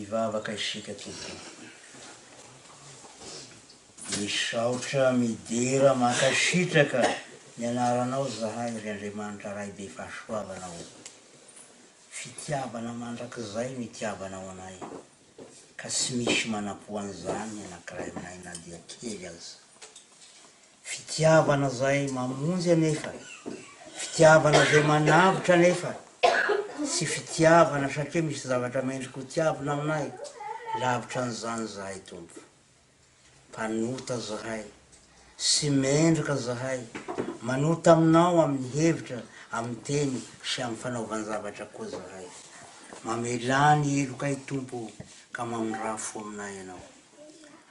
ivavaka isika tompo. Misaotra midera makasitraka ny anaranao zahay ry Andriamanitra ray be fahasoavanao. Fitiavana mandrakizay ny itiavanao anay, ka tsy misy manapoan'izany anankiray aminay na dia kely aza. Fitiavana zay mamonjy anefa, fitiavana zay manavitra anefa, sy fitiavana satria misy zavatra mendrika ho tiavana aminay, lavitra an'izany zahay tompo. Mpanota zahay, sy mendrika zahay, manota aminao amin'ny hevitra, amin'ny teny, sy amin'ny fanaovana zavatra koa zahay. Mamelany elokay tompo, ka mamirafo aminay ianao.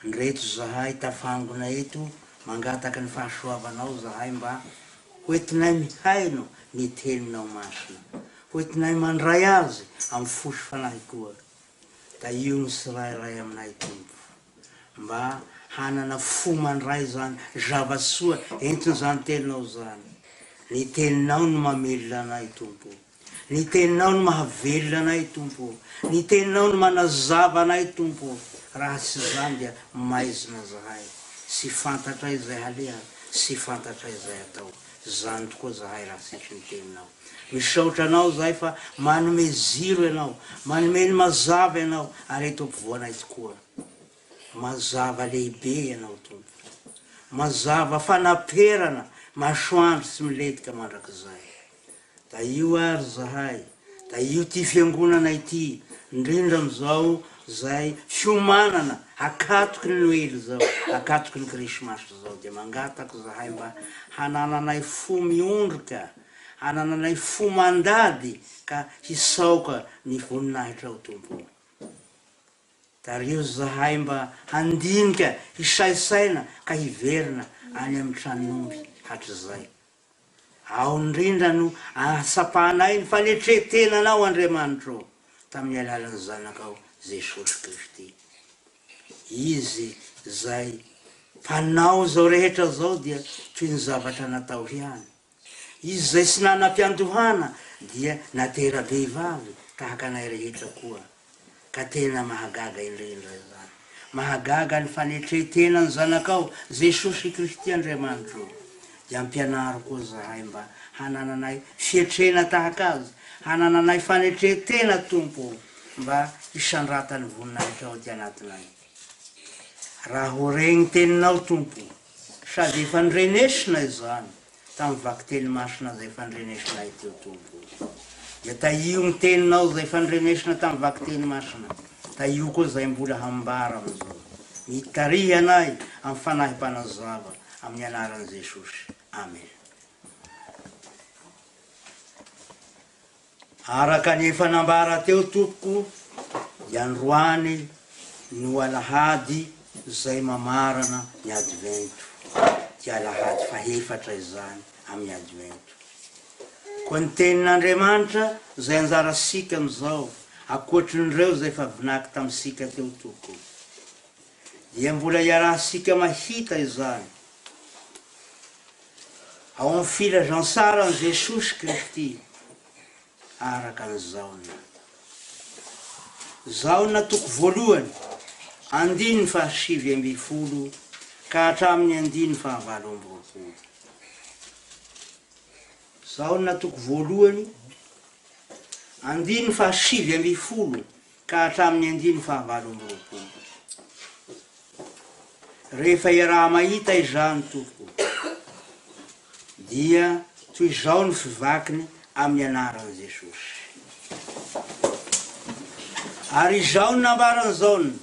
Ndreto zahay tafangona eto, mangataka ny fahasoavanao zahay mba hoentinay mihaino ny teninao masina, hoentinay mandray azy amin'ny fosy fanahy koa. Da io ny tsirairay aminay tompo, mba hanana fo mandray zany zava-soa entiny zany teninao zany. Ny teninao no mamelona anay tompo, ny teninao no mahavelona anay tompo, ny teninao no manazava anay tompo. Raha tsy zany dia maizina zahay, sy fantatra izay haleha, sy fantatra izay atao. Zany tokoa zahay raha sitry ny teninao. Misaotra anao zahay fa manome ziro ianao, manome ny mazava ianao, ary eto ampovoanay tokoa. Mazava lehibe ianao tompo, mazava fanaperana, masoandro sy miletika mandrakizay. Da io ary zahay, da io ty fiangonana ity, indrindra amizao zay fiomanana, akatoky ny Noely zao, akatoky ny Krismasy zao, dia mangataka zahay mba hanananay fo miondrika, hanananay fo mandady, ka hisaoka ny voninahitra ao tompo. Da rio zahay mba handinika, hisaisaina, ka hiverina any amin'ny tranomby hatrizay. Ao indrindra no ahasapanay ny fanetretenanao Andriamanitro, tamin'ny alalan'ny zanakao Jesosy Kristy. Izy zay mpanao zao rehetra zao dia toy ny zavatra natao hiany. Izy zay sy nanam-piandohana dia natera behivavy tahaka anay rehetra koa. Ka tena mahagaga indrindra zany. Mahagaga ny fanetretenany zanakao Jesosy Kristy Andriamanitro. Dia ampianaro koa zahay mba hanananay fietrena tahaka azy, hanananay fanetretena tompo, mba hisandratany voninahitra ao ty anatinay. Raha ho regny teninao tompo, sady efa nrenesina izany, tamin'ny vaky teny masina zay efa nrenesinay teo tompo. Dia ta io ny teninao zay efa nrenesina tamin'ny vaky teny masina, ta io koa zay mbola hambara amizao. Mitarihy anay amin'ny fanahy mpanazava, amin'ny anaran'i Jesosy. Amen. Araka ny efa nambara teo tompoko, dia androany no Alahady zay mamarana ny advento. Dia Alahady fahefatra izany amin'ny advento. Koa ny tenin'Andriamanitra zay anjara sika amizao, akoatrin'ireo zay efa vinaky tamin'sika teo tompoko. Dia mbola iarahsika mahita izany. Ao amin'ny filazantsarany Jesosy Kristy, araka ny Jaona. Jaona toko voalohany, 9:7 ka hatramin'ny 9:20. Jaona toko voalohany, 9:7 ka hatramin'ny 9:20. Rehefa iaraha mahita izany tompoko, dia toy izao ny fivakiny amin'ny anaran'i Jesosy. Ary izao ny nambarany zaony,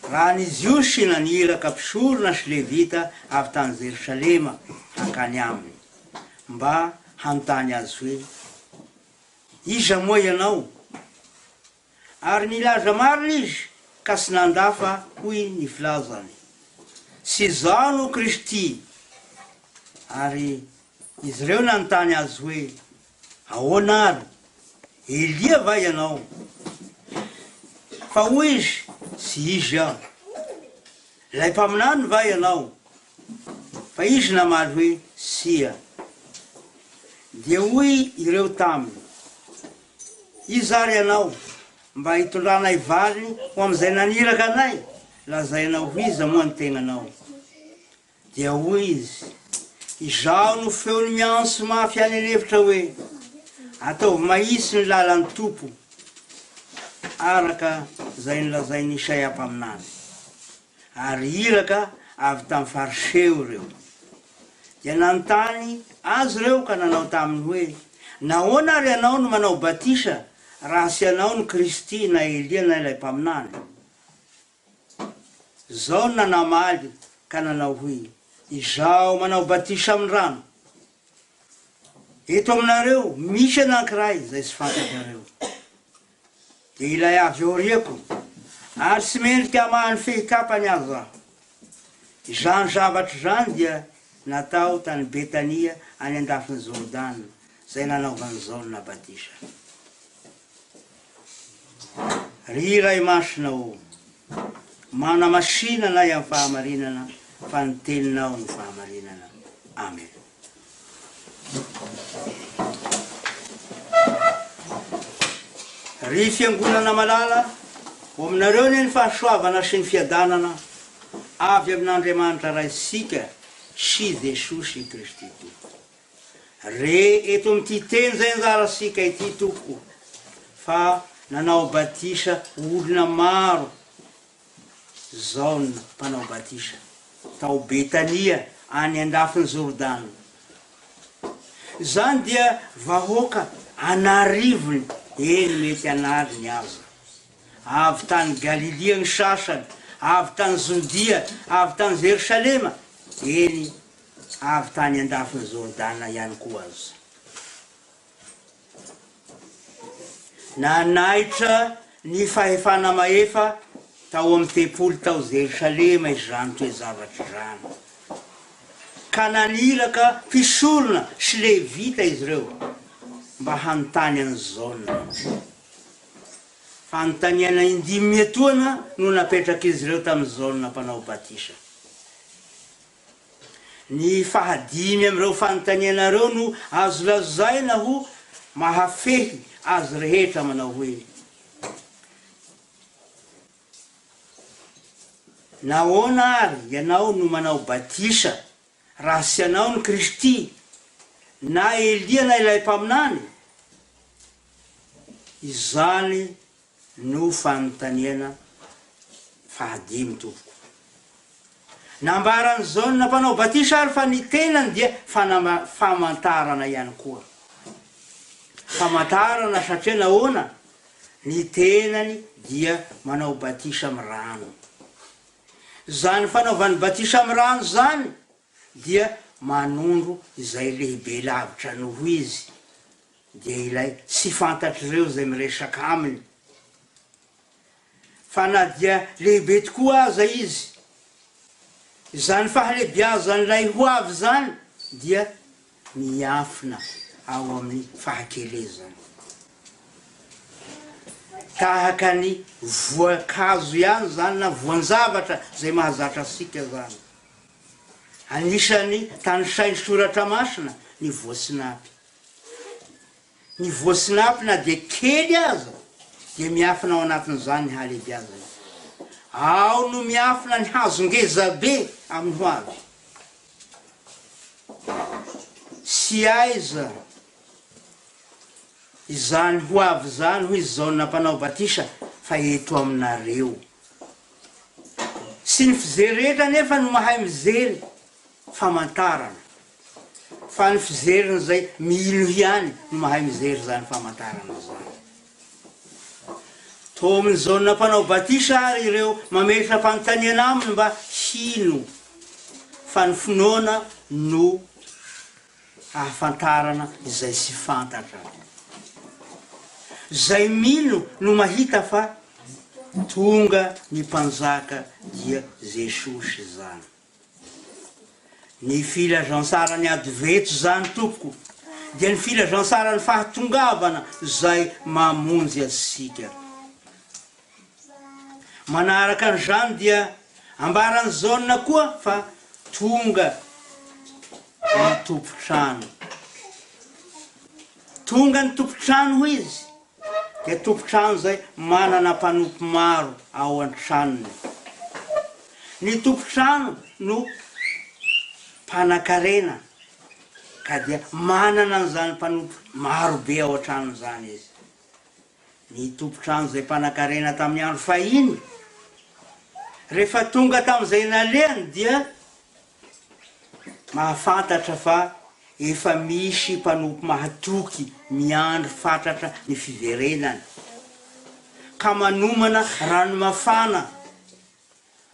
raha ny Jiosy na ny iraka mpisorona sy levita avy tany Jerosalema hankany aminy, mba hanontany azy hoe, iza moa ianao? Ary nilaza marina izy, ka sy nandafa hoy ny filazany, sy izao no Kristy. Ary izy reo nanontany azy hoe, ahoana ary? Elia va ianao? Fa hoy izy, sy izy aho. Lay mpaminany va ianao? Fa izy namaly hoe, sia. Dia hoy ireo taminy, izy ary ianao, mba hitondranay valy ho am'izay naniraka anay, lazainao ho izy moa ny tegnanao. Dia hoy izy, izao no feony mianso mafy any an'hevitra hoe, ataovy mahisy ny lalan'ny tompo, araka zay nolazainy Isaia mpaminany. Ary iraka avy tamin'ny fariseo reo. Dia nanontany azy reo ka nanao taminy hoe, nahoana ary ianao no manao batisa raha sy ianao ny Kristy na Elia na ilay mpaminany? Zao no nanamaly ka nanao hoe, izao manao batisa amin'ny rano. Eto aminareo misy anankiray zay sy fantatrareo. Dia ilay avy aoriako, ary tsy mendrika mahany fehikapany azy aho. Izany zavatra zany dia natao tany Betania any andafiny Jordana, zay nanaovan'izao ny nabatisa. Ry ray masonao, manamasina anay amin'ny fahamarinana, fa ny teninao ny fahamarinana. Amen. Ry fiangonana malala, ho aminareo ny fahasoavana sy ny fiadanana, avy amin'Andriamanitra raisika sy Jesosy Kristy. Re eto amin'ity teny zay anjara sika ity toko, fa nanao batisa olona maro. Zao ny mpanao batisa tao Betania any andafiny Jordana. Zany dia vahoaka anarivony, eny mety anariny aza. Avy tany Galilia ny sasany, avy tany Jodia, avy tany Jerusalema, eny avy tany andafiny Jordana ihany koa aza. Nanaitra ny fahefana mahefa tao amin'ny tempolo tao Jerusalema izany toe zavatra zany. Ka naniraka mpisorona sy levita izy reo mba hanontany an'izao. Fanontaniana indimy metoana no napetraka izy reo tamin'izao nampanao batisa. Ny fahadimy amin'ireo fanontaniana reo no azo lazaina ho mahafehy azy rehetra manao hoe, nahoana ary ianao no manao batisa raha sy ianao ny Kristy na Elia na ilay mpaminany? Izany no fanontaniana fahadimy tompoko. Nambaran'izao ny nampanao batisa ary fa ny tenany dia famantarana ihany koa. Famantarana satria nahoana? Ny tenany dia manao batisa amin'ny rano. Zany fanaovany batisa amin'ny rano zany dia manondro izay lehibe lavitra noho izy, dia ilay tsy fantatr'ireo zay miresaka aminy. Fa na dia lehibe tokoa aza izy, zany fahalebiazan'ilay ho avy zany dia miafina ao amin'ny fahakelezany. Tahaka ny voankazo ihany zany na voan-javatra zay mahazatra asika zany. Anisany tanisainy soratra masina ny voasinapy. Ny voasinapy na dia kely aza dia miafina ao anatin'izany ny halebiazany. Ao no miafina ny hazongezabe amin'ny ho avy. Sy aiza izany ho avy zany hoy izao nampanao batisa fa eto aminareo. Sy ny fijery rehetra nefa no mahay mijery famantarana, fa ny fijeriny zay milo ihany no mahay mijery zany famantarana zany. To amin'izao nampanao batisa ary ireo mametra fanontaniana aminy mba hino, fa ny finoana no ahafantarana izay sy fantatra. Zay mino no mahita fa tonga ny mpanjaka dia Jesosy zany. Ny filazansarany advento zany tompoko, dia ny filazansarany fahatongavana zay mamonjy asika. Manaraka an'izany dia ambarany zaona koa fa tonga ny tompotrano. Tonga ny tompotrano ho izy, dia tompotrano zay manana mpanompo maro ao an-tranony. Ny tompotrano no mpanan-karena ka dia manana an'izany mpanompo maro be ao an-tranony zany izy. Ny tompotrano zay mpanan-karena tamin'ny andro fahiny, rehefa tonga tamin'izay nalehany dia mahafantatra fa efa misy mpanompo mahatoky miandry fatratra ny fiverenany, ka manomana rano mafana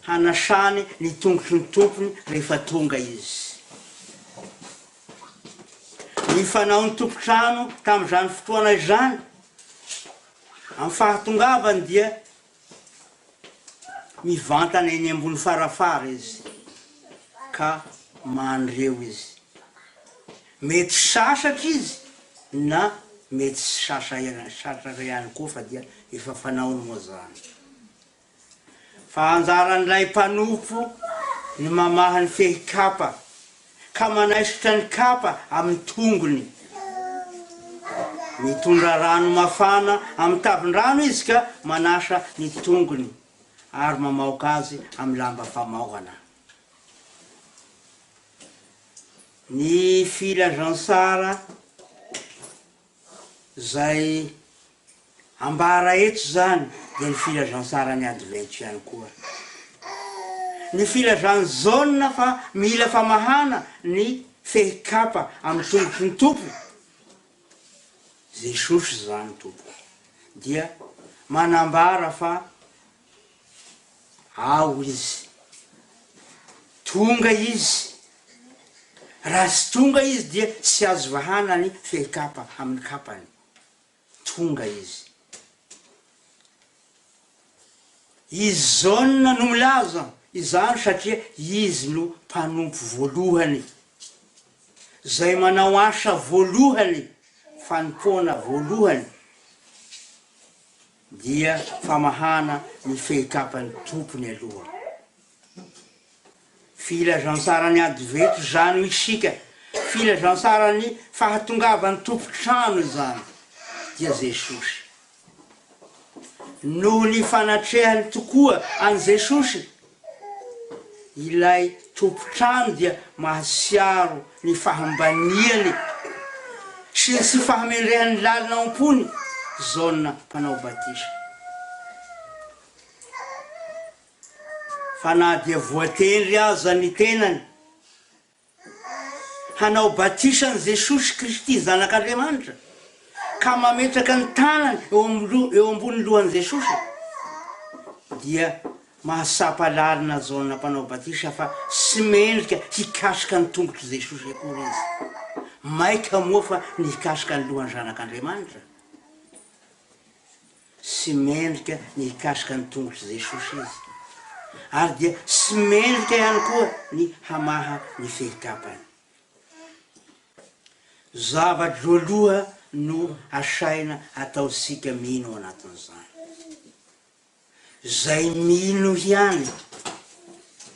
hanasany ny tongotry ny tompony rehefa tonga izy. Ny fanao ny tompotrano tamin'izany fotoana izany, amin'ny fahatongavany dia mivantana eny ambony farafara izy, ka mandreo izy. Mety sasatra izy na mety sasatra ihany koa fa dia efa fanaony moa zany. Fa anjaran'ilay mpanompo ny mamaha ny fehi-kapa ka manaisotra ny kapa amin'ny tongony. Mitondra rano mafana amin'ny tavin-drano izy ka manasa ny tongony ary mamaoka azy amin'ny lamba famaohana. Ny filazansara zay ambara eto zany dia ny filazansara ny advento ihany koa. Ny filazany jaona fa mila famahana ny fehi-kapa amin'ny tongotry ny tompo. Jesosy zany tompo dia manambara fa ao izy, tonga izy. Raha sy tonga izy dia sy azo vahana ny fehi-kapa amin'ny kapany. Tonga izy. Izy jaona no milaza izany satria izy no mpanompo voalohany, zay manao asa voalohany, fanompoana voalohany, dia famahana ny fehi-kapany tompony aloha. Filazansarany advento zany isika, filazansarany fahatongavany tompotrano zany dia Jesosy. Noho ny fanatrehany tokoa an Jesosy, ilay tompotrano dia mahasiaro ny fahambaniany sy ny fahamendrehany lalina am-pony jaona mpanao batisa. Fa na dia voatendry aza ny tenany hanao batisany Jesosy Kristy zanak'Andriamanitra ka mametraka ny tanany eo ambony lohan'i Jesosy, dia mahasapa lalina jaona mpanao batisa fa sy mendrika hikasika ny tongotry Jesosy akory izy. Maika moa fa ny hikasika ny lohan'ny zanak'Andriamanitra. Sy mendrika ny hikasika ny tongotry Jesosy izy. Ary dia sy mendrika ihany koa ny hamaha ny fehi-kapany. Zavatra voaloha no asaina ataosika mino anatin'izany. Zay mino ihany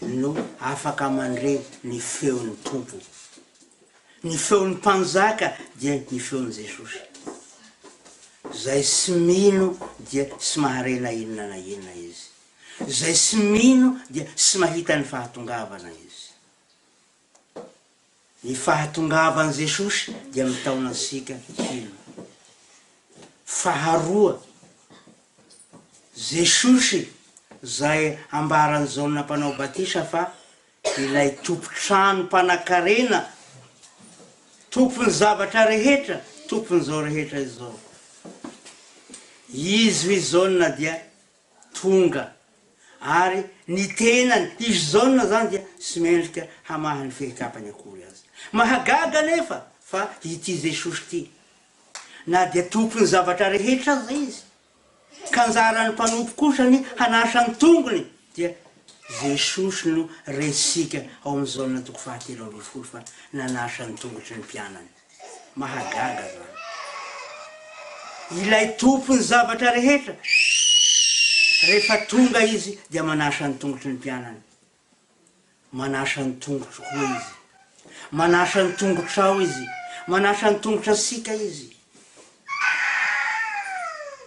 no afaka mandre ny feon'ny tompo. Ny feon'ny mpanjaka dia ny feon'i Jesosy. Zay sy mino dia sy maharena inona na inona izy. Zay sy mino dia sy mahita ny fahatongavana izy. Ny fahatongavan'i Jesosy dia mitaona ansika hino. Faharoa, Jesosy zay ambarany jaona mpanao batisa fa ilay tompotrano mpanan-karena, tompony zavatra rehetra, tompony zao rehetra izao. Izy jaona dia tonga, ary ny tenany izy jaona zany dia sy mendrika hamaha ny fehi-kapany akory azy. Mahagaga nefa fa ity Jesosy ty, na dia tompony zavatra rehetra aza izy, ka anjarany mpanompo kosa ny hanasa ny tongony, dia Jesosy no resika ao amin'ny jaona toko fahatelo amby folo fa nanasa ny tongotry ny mpianany. Mahagaga zany. Ilay tompony zavatra rehetra, rehefa tonga izy dia manasa ny tongotry ny mpianany. Manasa ny tongotry koa izy. Manasa ny tongotrao izy. Manasa ny tongotra sika izy.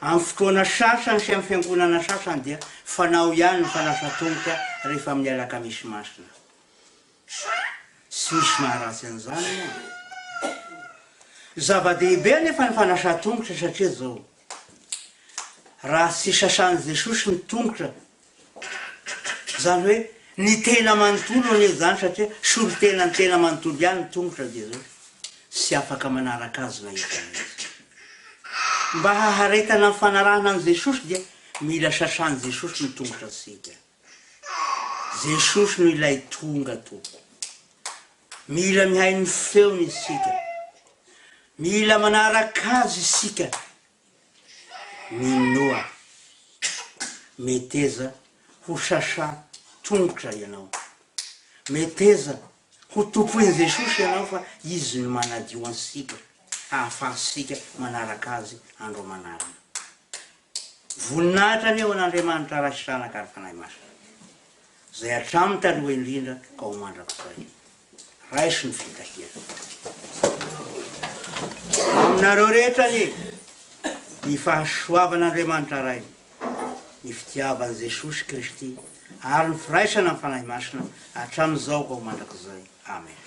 amin'ny fotoana sasany sy amin'ny fiangonana sasany dia fanao ihany ny fanasa tongotra rehefa amin'ny alakamisy masina. Tsy misy maharatsy an'izany moa. Zava-dehibe nefa ny fanasa tongotra satria zao raha tsy sasan'i Jesosy ny tongotra, zany hoe ny tena manontolo ane zany satria solotena ny tena manontolo ihany ny tongotra dia zao tsy afaka manaraka azy na hitana izy. Mba haharetana amin'ny fanarahana an' Jesosy dia mila sasan'i Jesosy ny tongotra sika. Jesosy no ilay tonga toko. Mila mihay ny feony isika. Mila manaraka azy isika. Minoa. Meteza ho sasa tongotra ianao. Meteza ho tompoin' Jesosy ianao fa izy no manadio ansika. Ahafahasika manaraka azy andro manarana. Voninahitra eo an'Andriamanitra RASETA ary fanahy masina. Zay hatramin'ny taloha indrindra ka ho mandrakizay. Raiso ny fitahiana. Aminareo rehetra ny fahasoavan'Andriamanitra ray, ny fitiavan'i Jesosy Kristy ary ny firaisana amin'ny fanahy masina hatramin'izao ka ho mandrakizay. Amen.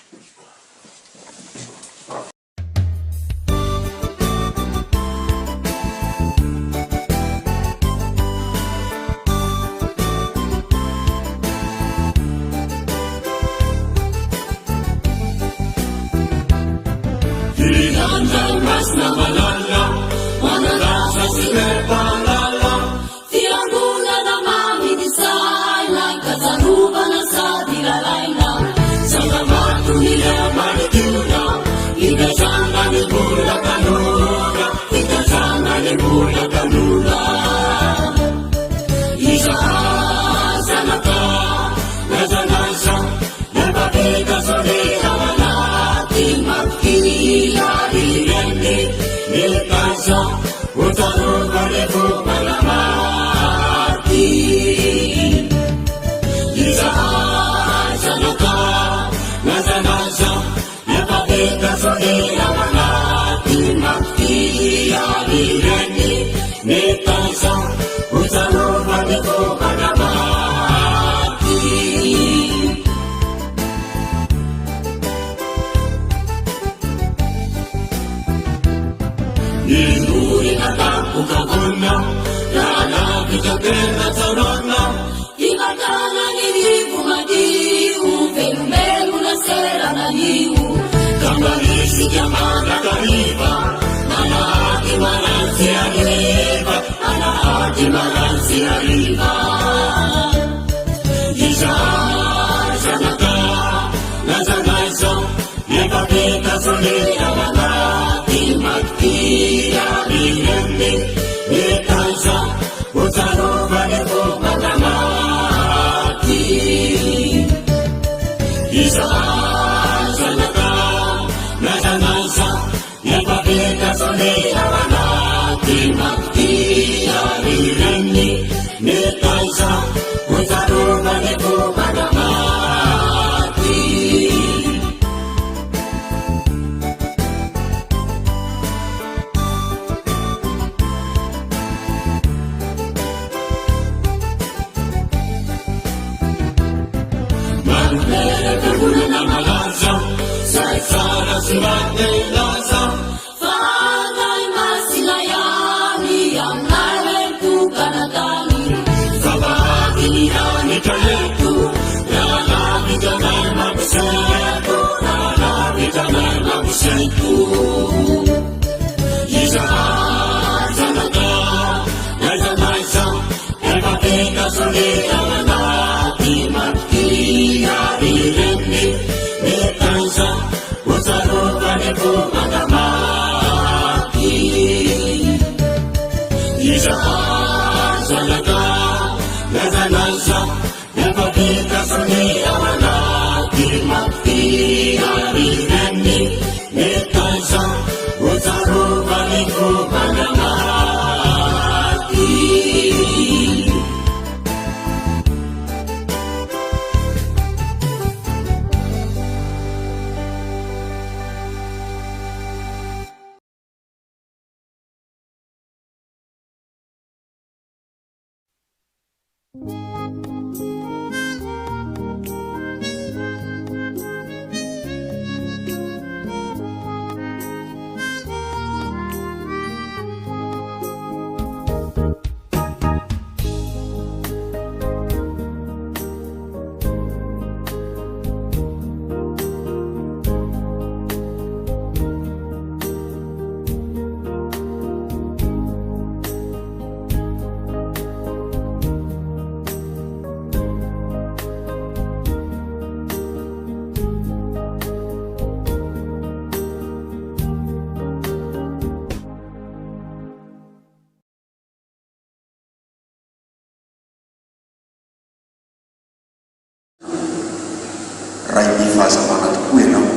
ray mifahazavana tokoa ianao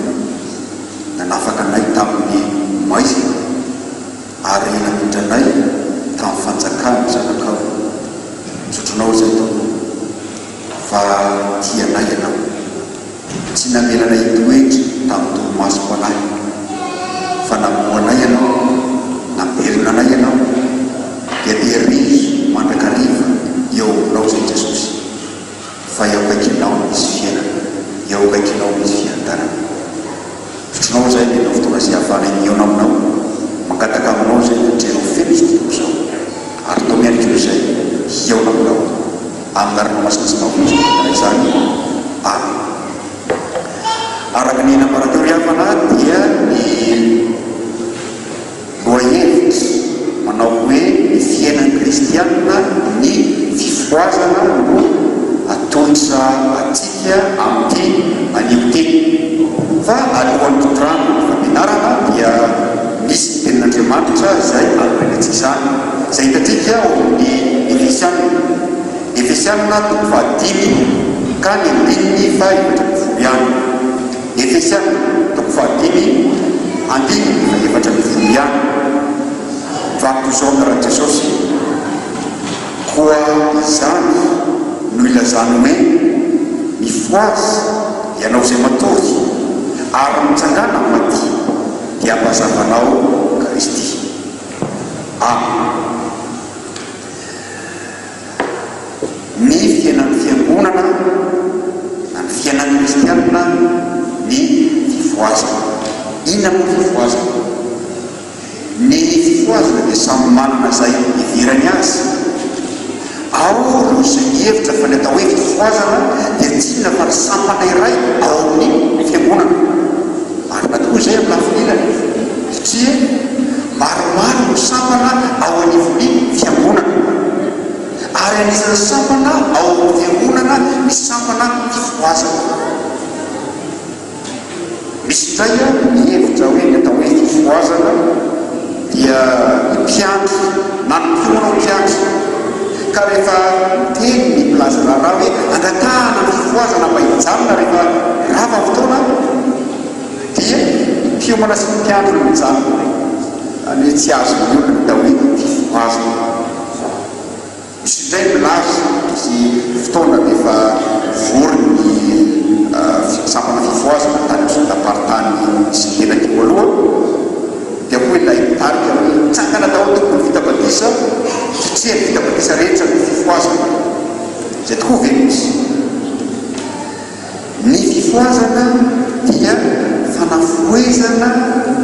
nanafaka anay tamin'ny maizina ary namindranay tamin'ny fanjakana zanakao sotronao zay tompo fa tianay ianao tsy namelanay toetra tamin'ny toromasoko anay fa namoanay ianao namelona anay ianao dia rizo mandrakariva eo aminao zay Jesosy fa eo akaikinao misy fiainana eo akaikinao misy fiandarana sotronao zay menao fotoana zay hafana iniona aminao mangataka aminao zay andrenao feno izy toko zao ary tao mianiko zay hiaona aminao amin'narina masinasinao fotokara izany amen. Araka ny namparateo ry havana dia ny loahevitra manao hoe ny fiainan'ny kristiana ny fifohazana no atolotra atsika amin'ny an'io fa alohan'ny totrano fampianarana dia misy tenin'Andriamanitra zay alomelatsika izany zay hitatsika ao amin'ny Efesiana toko fahadimy ka ny andininy faha-efatra-polo ihany. Efesiana toko fahadimy andininy faha-efatra-polo ihany. Vakoto zao karaha Jesosy koa izany no ilazany hoe mifohaza ianao zay matory ary mitsangàna maty dia hampahazavanao Kristy. Amen. Ny fiainan'ny fiangonana na ny fiainan'ny kristiana ny fifohazana. Inona moa fifohazana? Ny fifohazana dia samy manana zay ivirany azy. Ao ro zay hevitra fa ny atao hoe fifohazana dia tsy inona fa ny sampana iray ao amin'ny fiangonana. Marina tokoa zay amin'ny lafililany satria maromaro no sampana ao anivon'ny fiangonana ary anisany sampana ao amin'ny fiangonana ny sampana fifohazana. Misy indray ny hevitra hoe ny atao hoe fifohazana dia ny mpiandry na ny mpionao mpiandry ka rehefa miteny ny mpilaza raharaha hoe angatahana ny fifohazana mba hijanona rehefa rava fotoana dia mpiomana sy ny mpiandry no mijanona any tsy azo miolona ny atao hoe fifohazana. Misy indray milaza sy fotoana rehefa vory ny sampana fifohazana tany misodapartany sy tenakio aloha dia koa ilay mitarika hoe mitsangana daholo tokony fitabatisa satria ny fitabatisa rehetra ny fifohazana zay tokoa ve misy. Ny fifohazana dia fanafoezana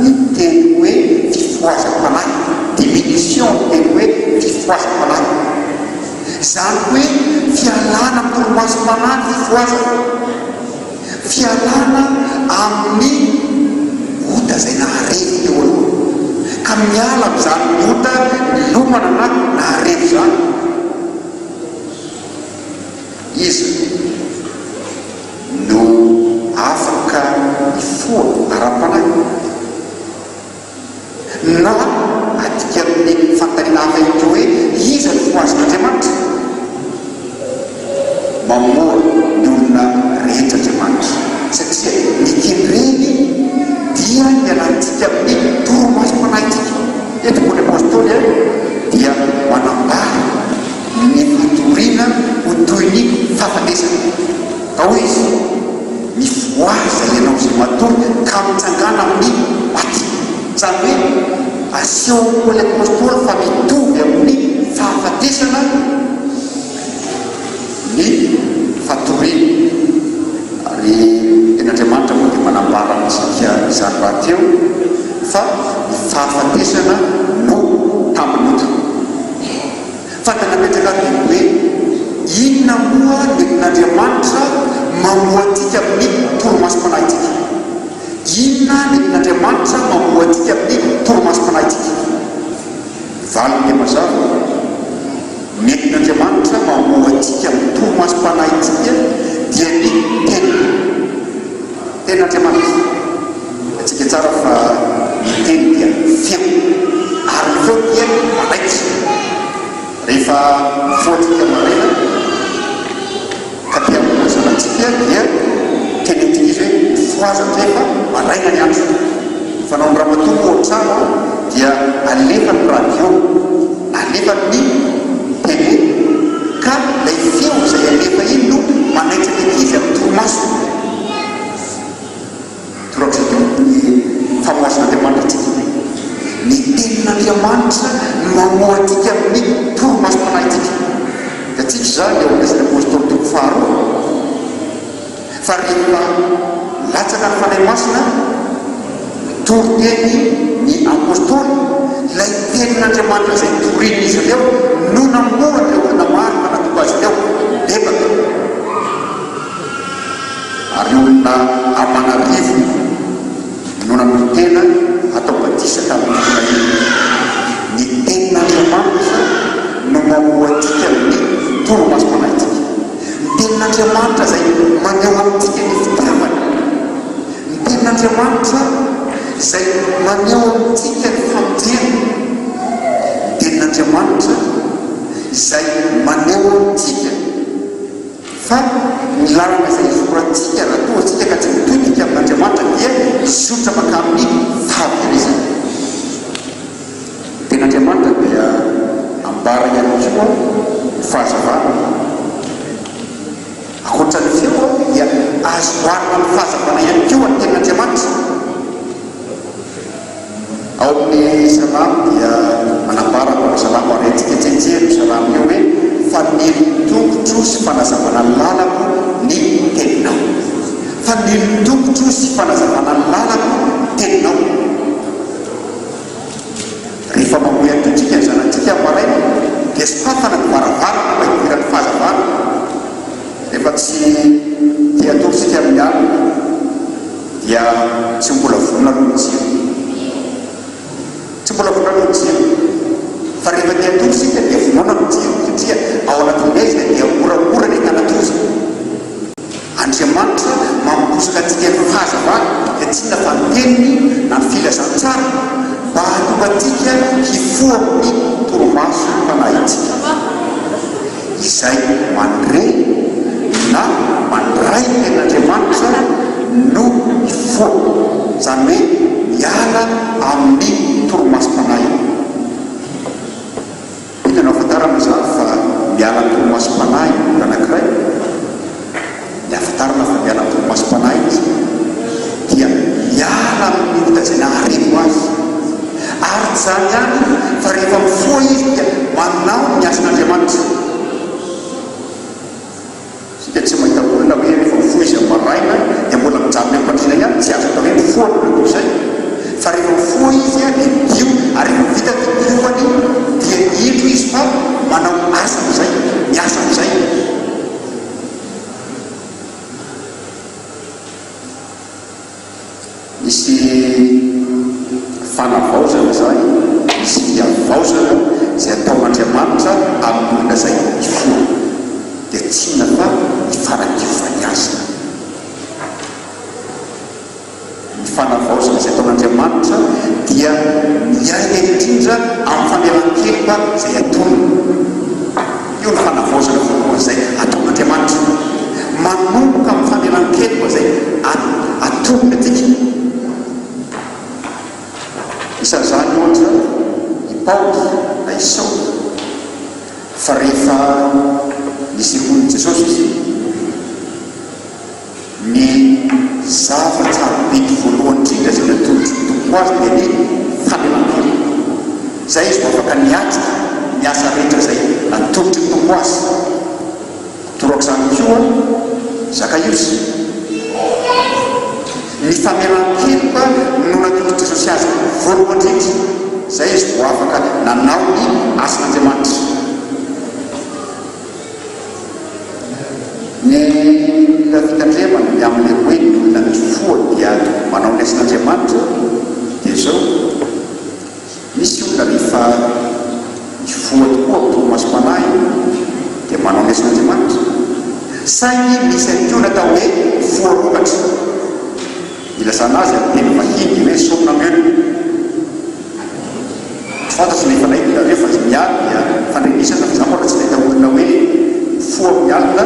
ny teny hoe fifohazam-panahy, diminution ny teny hoe fifohazam-panahy. Zany hoe fialana amin'ny toromasom-panahy ny fifohazana, fialana amin'ny ota zay naharevy teo aloha ka miala amin'izany ny ota milomana na naharevy zany. Izy no afaka hifoha ara-panahy na atika amin'ny fantanina hafa ito hoe iza ny fifohazan'Andriamanitra mamora ny olona rehetra Andriamanitra satria ny teny dia ny alantsika amin'ny toromasom-panahytsika. Eto koa ny apôstôly dia manambara ny fatorina ho toy ny fahafatesana ka hoe izy mifohaza ianao zay matory ka mitsangàna amin'ny maty. Zany hoe aseho koa ny apôstôly fa mitovy amin'ny fahafatesana ny fatorina ary ten'Andriamanitra moa dia manambara amintsika izany raha teo fa ny fahafatesana no tambinota. Fantanapetraka ny hoe inona moa nen'Andriamanitra mamoatika amin'ny toromasom-panahytsika. Inona nen'Andriamanitra mamoatika amin'ny toromasom-panahytsika. Valy dia mazava nen'Andriamanitra mamoatika amin'ny toromasom-panahytsika dia ny ten'Andriamanitra. Atsika tsara fa ny teny dia feo ary ny feo dia manaitsy. Rehefa foatsika marena ka tia mozanatsika dia tenetika izy hoe mifohaza ndray fa maraina ny andro fanao ny rahamatoko ohatrano dia alefany radio na alefany tele ka lay feo izay alefa iny no manaitsaka izy amin'ny toromaso torak'izay ny famoasan'Andriamanitra tsika ny tenin'Andriamanitra no mamoatika amin'ny toromaso manaitsika da tsika zany eo amin'izany apôstôly toko faharoa fa rehefa latsaka ny fanahy masina toriteny ny apôstôly lay tenin'Andriamanitra izay torian'izy ireo no namoaka eo namary manatoko azy ireo lebaka ary olona amanarivo no namitena atao batisa tamin'ny fotoana iny ny tenin'Andriamanitra no mamoatika amin'ny toromaso manaitsika ny tenin'Andriamanitra izay maneho amintsika ny fitiavana ny tenin'Andriamanitra izay maneho amintsika ny famojena ny tenin'Andriamanitra izay maneho amintsika fa ny lalana izay zorantsika raha toa tsika ka tsy mitonika amin'Andriamanitra dia mizotra maka amin'ny fahaverezana ny tenin'Andriamanitra dia ambara ihany koa fahazavana akoatrany feo dia azo hoanina ny fahazavana ihany koa ny tenin'Andriamanitra ao amin'ny salamo dia manambara ao salamo arentsika tsenjero salamo io hoe fa nilitokotro sy fanazavana ny lalako ny teninao fa nilitokotro sy fanazavana ny lalako teninao rehefa mamoy antotsika ny zanantsika maraina dia sy fafana ny varavarana mba hidirany fahazavana rehefa tsy tia atosika amin'ny alina dia tsy mbola vonona lohajiro tsy mbola vonona lohajiro fa rehefa tia atosika dia vonona lohajiro satria ao anatin'ilay izy dia moramora ny tanatozy Andriamanitra mamposaka antsika ny fahazavana dia tsy na fanteniny na ny filazantsara mba hatonga antsika hifoha amin'ny toromaso mpanahitsika izay mandre na mandray tenin'Andriamanitra no hifoha izany hoe miala amin'ny toromaso mpanahy hitanao afantarana zany fa miala amin'ny toromaso mpanahy anankiray ny afantarana fa miala amin'ny toromaso mpanahy izy dia miala amin'ny ota izay naharivo azy ary tsy zany ihany fa rehefa mifoha izy dia manao ny asan'Andriamanitra sika tsy mahita olona hoe rehefa mifoha izy amin'ny maraina dia mbola mijanona ampandrina ihany tsy azo atao hoe mifoha olona toy izay fa rehefa mifoha izy dia dio ary rehefa vita fidiovany dia indro izy fa manao asa amin'izay miasa amin'izay misy fanavaozana zany misy avaozana izay ataon'Andriamanitra amin'ny olona izay hifoha dia tsy inona fa ny fanakiovany asa ny fanavaozana izay ataon'Andriamanitra dia miaina indrindra amin'ny famelan-keloka izay atonony io ny fanavaozana voalohany izay ataon'Andriamanitra manomboka amin'ny famelan-keloka izay atonony atika isan'izany ohatra i Paoly na i Saoly fa rehefa nisy honin'i Jesosy izy ny zava-tsarobidy voalohany indrindra izay natolotry ny tompo azy dia ny famelan-keloka izay izy afaka niatrika ny asa rehetra izay natolotry ny tompo azy torak'izany koa Zakaiosy ny famelan-keloka no natolotry Jesosy azy voalohany indrindra izay izy vao afaka nanao ny asan'Andriamanitra ny fitandremana ny amin'ilay hoe ny olona mifoha dia manao ny asan'Andriamanitra dia zao misy olona rehefa mifoha tokoa amin'ny toromaso mpanahy dia manao ny asan'Andriamanitra saingy misy ihany koa natao hoe foarokatra ilazana azy amin'ny teny vahiny hoe somnambelo fantatry ny fanahita rehefa miala dia fandrenisana fa za mbola tsy nahita olona hoe foa amin'ny alina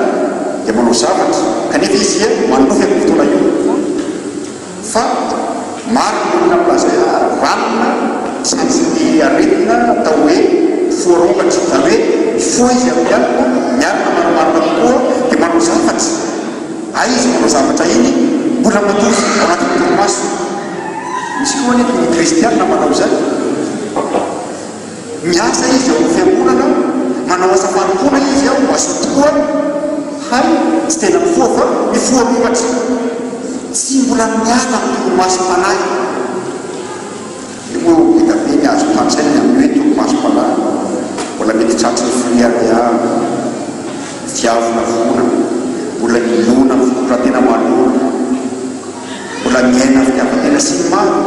dia manao manao zavatra kanefa izy manohy amin'ny fotoana io fa maro ny olona milaza ranona sanjy aretina atao hoe foarongatra zany hoe mifoha izy amin'ny alina miarina manomarina kokoa dia manao zavatra izy manao zavatra iny mbola matory ao anatin'ny torimaso misy koa nefa ny kristiana manao zany miasa izy ao fiangonana manao asa fanompoana izy ao aso tokoa hay tsy tena mifoha fa mifoarongatra tsy mbola miasa amin'ny torimasom-panahy io moa hita be ny azo tansainy amin'ny hoe torimasom-panahy mbola mety tratry ny FIAINAN'NY fiavona vonana mbola milona ny fikoratena malona mbola miaina fitiavatena sy ny maro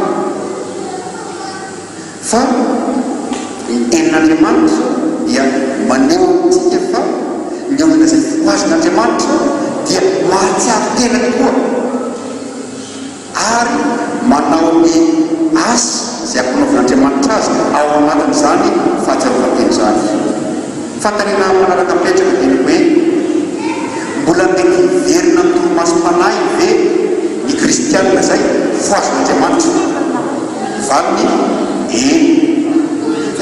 fa ny tenin'Andriamanitra dia maneho antsika fa ny olona izay fifohazan'Andriamanitra dia mahatsiaro tena tokoa ary manao ny asa izay amponaovan'Andriamanitra azy ao anatin'izany fahatsiarovan-teny izany fantanena manaraka mipetraka dia ny hoe mbola mety verina ny torimasom-panahy ve ny kristianina zay fifohazan'Andriamanitra valiny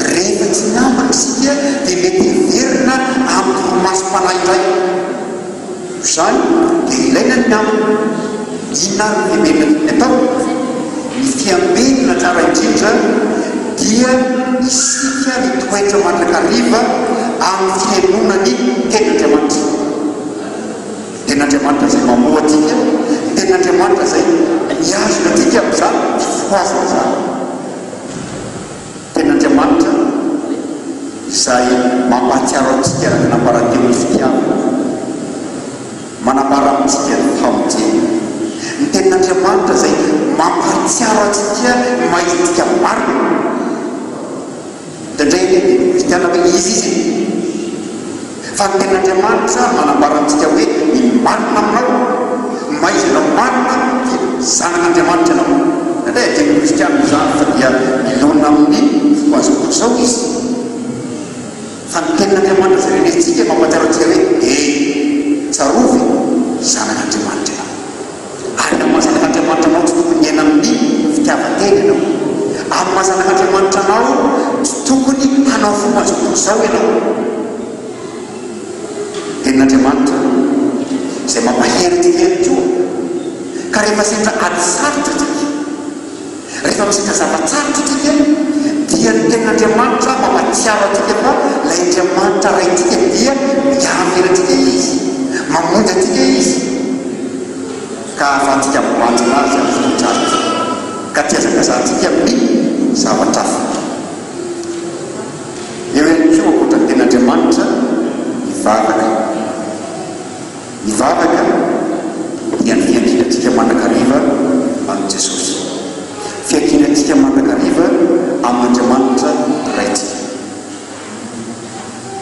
rehefa tsy namana isika dia mety verina amin'ny torimasom-panahy indray izany dia ilaina ny namana inona ny fiabenina ny atao ny fiambenina tsara indrindra dia isika ny toetra mandrakariva amin'ny fiainonany tenin'Andriamanitra tenin'Andriamanitra zay mamoa atika tenin'Andriamanitra zay miazona atika amin'izany fifohazana zany tenin'Andriamanitra izay mampahatsiaro antsika raha nambarateo ny fitiavana manambara amintsika ny famonjena ny tenin'Andriamanitra zay mampahatsiaro antsika mahitika marina dandray kristiana hoe izy fa ny tenin'Andriamanitra manambara amintsika hoe ny marina aminao maizanao marina dia zanak'Andriamanitra anao nandray ateny kristiana izany fa dia milona amin'ny fifohazam-pozao izy fa ny tenin'Andriamanitra zay renesitsika mampahatsiaro antsika hoe tsarovy zanak'Andriamanitra ary amin'ny mahazanak'Andriamanitra anao tsy tokony hiaina amin'ny fitiavan-tena ianao amin'ny mahazanak'Andriamanitra anao tsy tokony hanao fifohazam-pozao ianao tenin'Andriamanitra izay mampahery tika ihany koa ka rehefa sendra ady sarotra tika rehefa misendra zavatsarotra tika dia ny tenin'Andriamanitra mampatsiaro atika fa lay Andriamanitra ray tika dia miavera tika izy mamonjy atika izy ka ahafahantsika mivoanjana azy amin'ny fototraritra ka tiazakazantsika amin'ny zavatra hafa eo ihany koa akoatra ny tenin'Andriamanitra mivavaka dia ny fiankinantsika mandrakariva amin'ny Jesosy fiankinantsika mandrakariva amin'Andriamanitra raitsika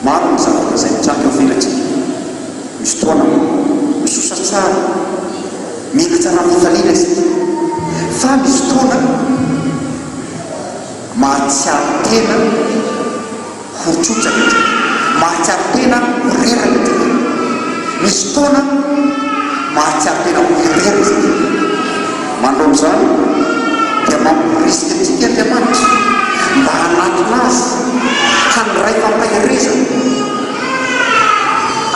maro ny zavatra izay mitranga eo fenatsika misy toana misosa tsara mila tsara fifaliana isika fa misy toana mahatsiaro tena ho trotsaka tika mahatsiaro tena ho reraka tika misy toana mahatsiaro tena ho herera isika mandro am'izany dia mampirisika antsika Andriamanitra mba hanatona azy ka ny ray fampaherezana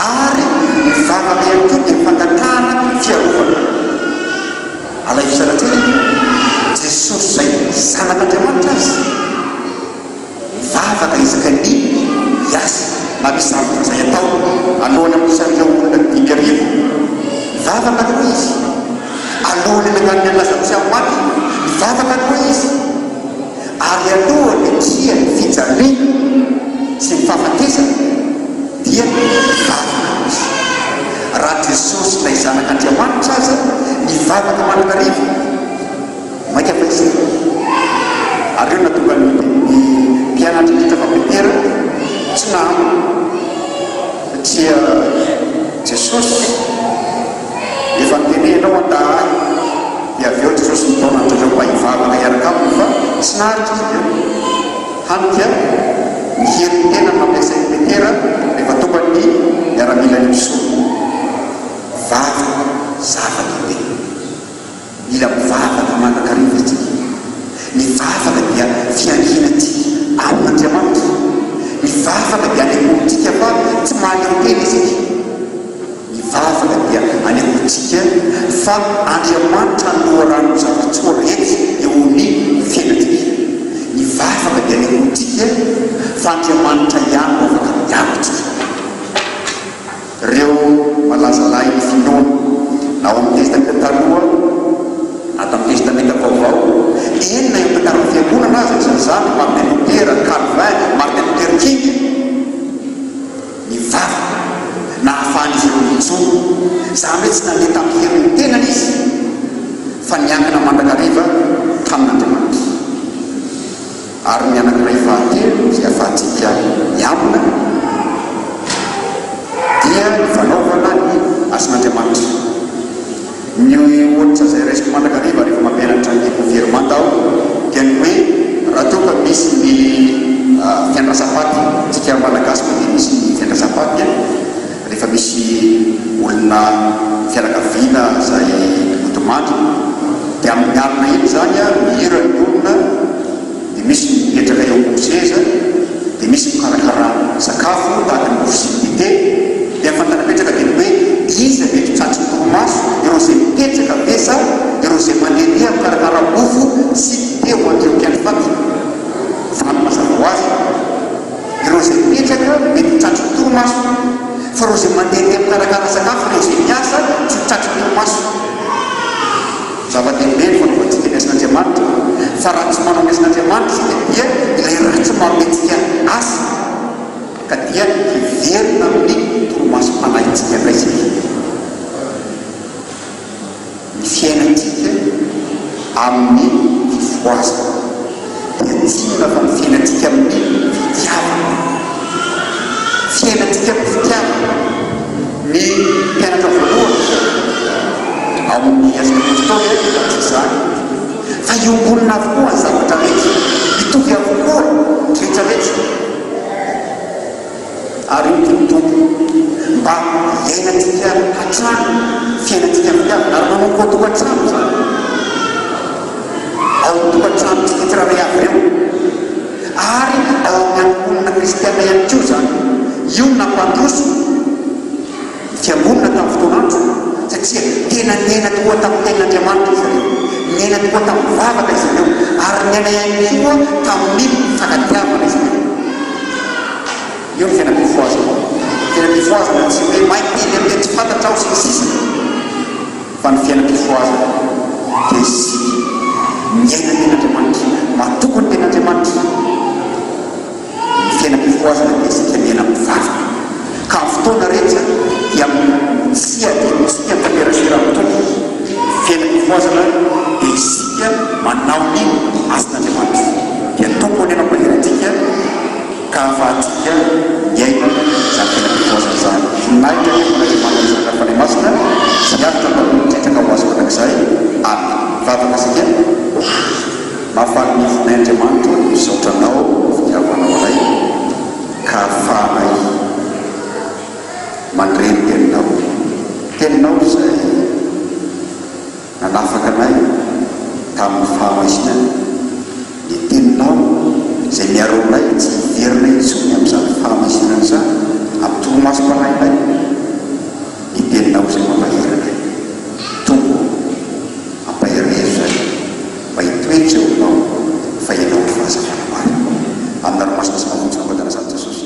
ary mivavaka ihany koa dia fangatahana fiarovana alaivisanatsika Jesosy zay zanak'Andriamanitra azy mivavaka izaka ny iasa na misy zavatra zay atao alohany amin'ny sarika olona 5,000 mivavaka aloha izy alohany nagan'ny alazany maty mivavaka aloha izy ary alohany tria ny fijaliana sy ny fahafatesana dia mivavaka izy raha Jesosy lay zanak'Andriamanitra aza mivavaka mandrakariva maika fa izy ary eo natonga ny mpianatra indrindra Fampianarana tsy nahamo satria Jesosy efa nitenenao andahay dia avy eo Jesosy nitaona an'ireo mba hivavaka iaraka aminy fa tsy naharitra izy hanika mihery ny tena mampiasai Petera rehefa tonga ny miaramila ny misolo mivavaka zava-dehibe. Mila mivavaka manakariva itsika. Mivavaka dia fianginantsika amin'Andriamanitra. Mivavaka dia anehoantsika fa tsy mahaleo-tena isika. Mivavaka dia anehoantsika fa Andriamanitra noarano zava-tsoa rehetra eo amin'ny fiainantsika. Mivavaka dia anehoantsika fa Andriamanitra ihany no afaka miavatsika. Ireo malazalahy ny finoana na ao amin'ny testamenta taloha na tamin'ny testamenta vaovao, enina eo tantarany fiangonana azy izany Martin Luther, Calvin, Martin Luther King. Mivavaka na ahafahan'izy ireo mijoro, izany hoe tsy nandeha tamin'ny herin'ny tenany izy fa niankina mandrakariva tamin'Andriamanitra. Ary ny anankiray fahatelo izay ahafahantsika miambina dia ny fanaovana ny asan'Andriamanitra. Ny ohatra izay raisiko mandrakariva rehefa mampianatra ny gouvernement aho dia ny hoe raha toa ka misy ny fiandrasapaty, tsika malagasy koa dia misy ny fiandrasapaty rehefa misy olona fianakaviana izay otomandry dia amin'ny alina iny zany mihira ny olona, dia misy mipetraka eo amboseza, dia misy mikarakara sakafo tahaka ny mofo sy ny dite. Dia fantanapetraka dia hoe izy mety tratry ny torimaso, ireo izay mipetraka besa, ireo izay mandehandeha mikarakara mofo sy dite ho an'ireo faty valo mazava ho azy. Ireo izay mipetraka mety tratry ny torimaso, fa ireo izay mandehandeha mikarakara sakafo, ireo izay miasa tsy tratry ny torimaso. Zava-dehibe ny fanaovantsika ny asan'Andriamanitra, fa raha tsy manao ny asan'Andriamanitra isika dia ilay ratsy mametrika asa ka dia hiverina amin'ny torimasom-panahintsika indray isika. Ny fiainantsika amin'ny fifohaza dia tsina fa ny fiainantsika amin'ny fitiavana. Fiainantsika amin'ny fitiavana ny mpianatra voalohany ao amin'ny asana apôstôly izany fa iombonina avokoa ny zavatra rehetra, mitovy avokoa rehetrarehetra. Ary io dia mitombo mba iainantsika hatrany fiainantsika fitiavana ary manao koa tokantrano zany. Ao amin'ny tokantranontsika tsirairay avy ireo ary ao amin'ny angonana kristiana ihany koa zany. Io nampandroso fiangonana tamin'ny fotoanandro satria tena nena tokoa tamin'ny tenin'Andriamanitra izy ireo, nena tokoa tamin'ny mivavaka izy ireo, ary nena ihany koa tamin'ny fankatiavana izy ireo. Io ny fiainam-pifohazana. Fiainam-pifohazana tsy hoe maitily amin'ilay tsy fantatra ao sy ny sisa, fa ny fiainam-pifohazana dia isika miaina ny ten'Andriamanitra, matoko ny ten'Andriamanitra. Ny fiainam-pifohazana dia isika miaina mivavaka ka amin'ny fotoana rehetra dia tsy adinitsika tanterasera amin'ny tompo. Fiainam-pifohazana dia isika manao ny asan'Andriamanitra, dia tompo ny anam-pahirantsika ka ahafahantsika miaina izany fiainam-pifohazana izany. Voninahitra man'Andriamanitra izaka fanay masina sy avitra mba ho azo manakizay aminy. Mivavaka isika mahafaly ny voninahitry'Andriamanitra misaotranao fitiavanao anay ka ahafahanay mandreny teninao, teninao izay nanafaka anay tamin'ny fahamaizina, ny teninao izay miaro anay tsy hiverina intsony amin'izany fahamaizina izany amin'ny torimasom-panahinay. Ny teninao izay mampahery tombo ampahery zay mba hitoetra eo anao fa ianao ny fahazavana maro amin'ny ranomasina sy mahavotsika kodana izany Jesosy.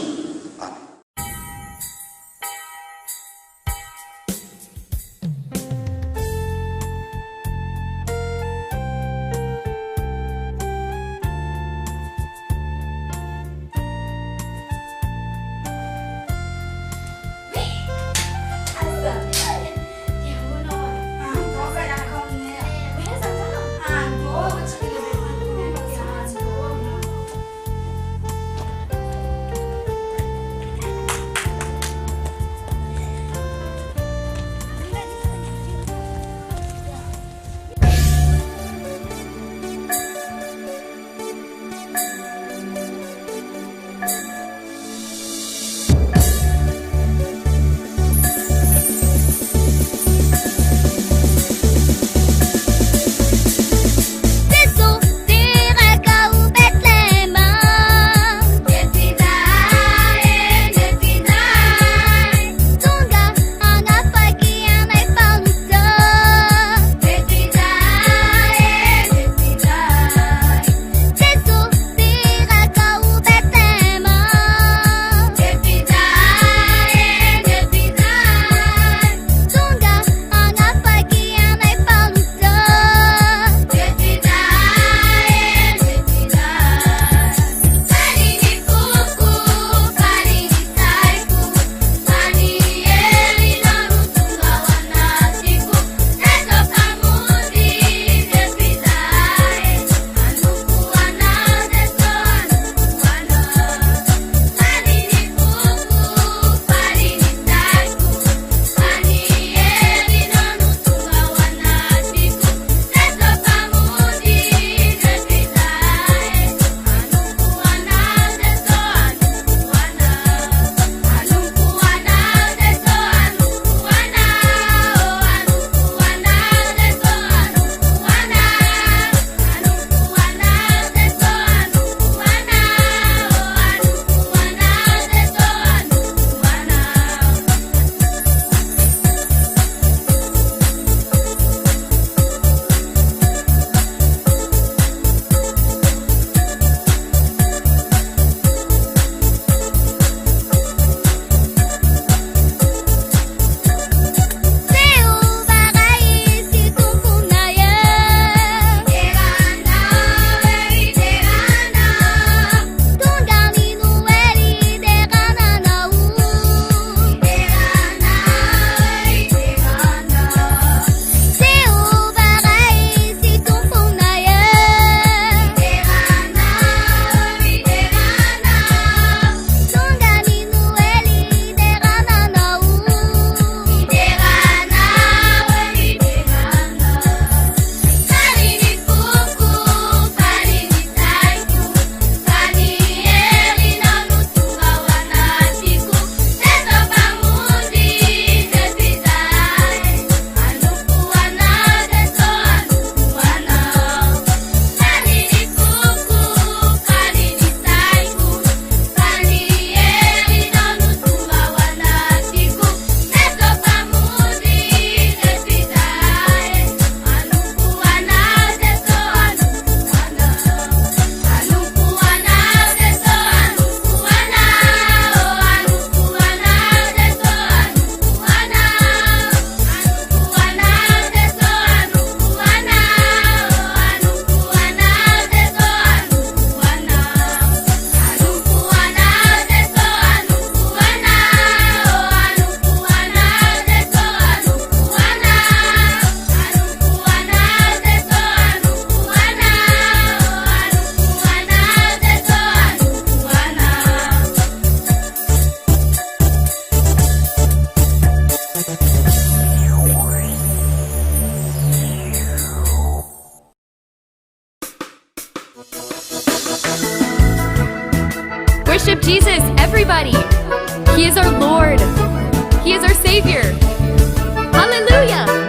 worship Jesus, everybody. He is our Lord. He is our Savior. Hallelujah.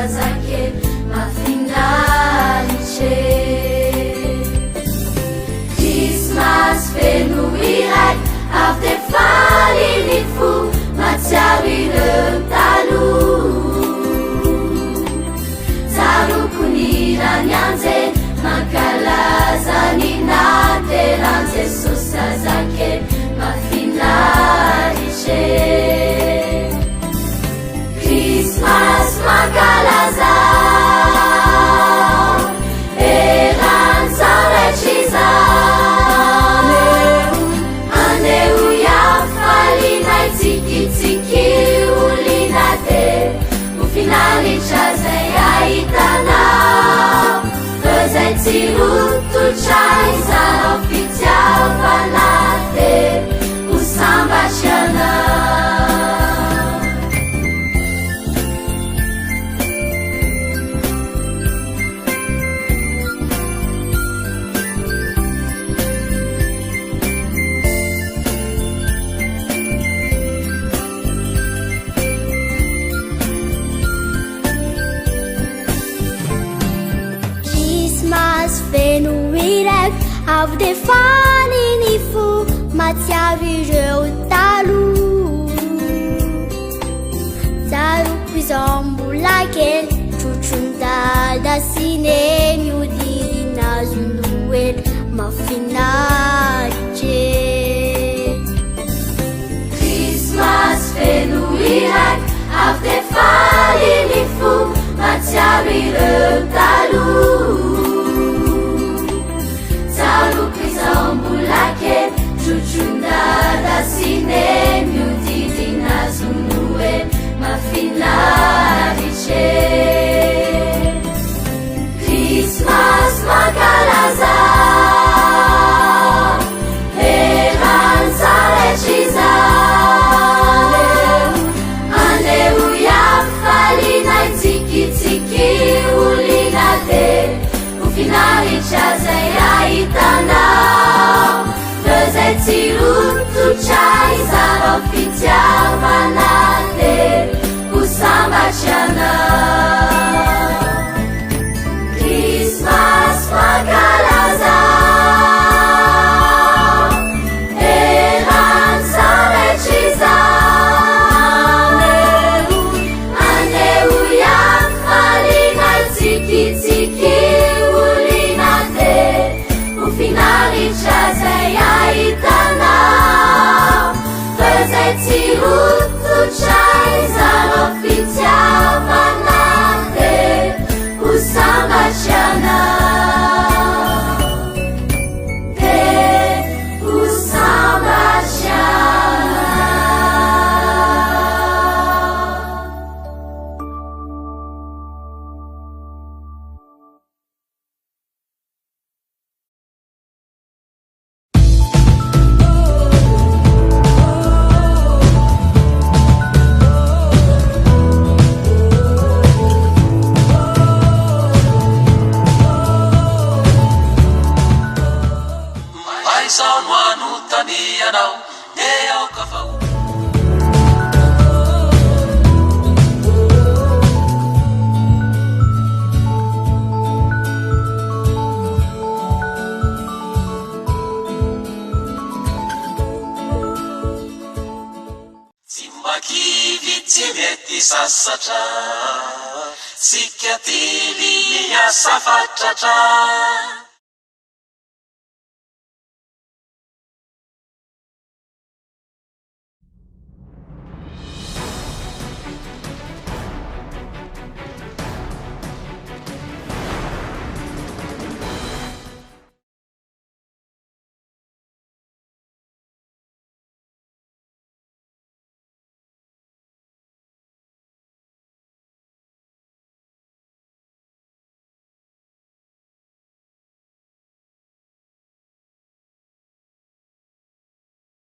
zazakely mafinaritra Christmas feno iray avy de faliny fo matsiaro ireo taloha zarokony rany anjeny mankalazany naterany Jesosy zazakely mafinaritra Christmas mankalaza erany zaretry zany aneo iafalina itsikitsiki olina de ho finaritra zay ahitanao zay tsy rototray zanao fitiavana de ho sambatry anao feno iray avy de faniny fo matsiaro ireo taloha zaroko izao mbola kely trotrondada sy neny odirina zoloely mafinaritra Christmas feno iray avy de faniny fo matsiaro ireo taloha zarukizambulake chuchundada sinemi utidina zunue mafinariche Christmas makalaza eranzarechizane aleuya falina tsikitsiki ulinade ufinaricha zay ahitanao rezay tsy rototray zarao fitiavana de ho sambatry anao Christmas mankalaza erany zaretry zany aneo iafalina tsikitsiki finaritra zay ahitanao rezay tsy rototray zarao fitiavana de ho sambatry anao de ho sambatry ianao de aoka fao tsy makivy tsy mety sasatra tsika tily asa fatratra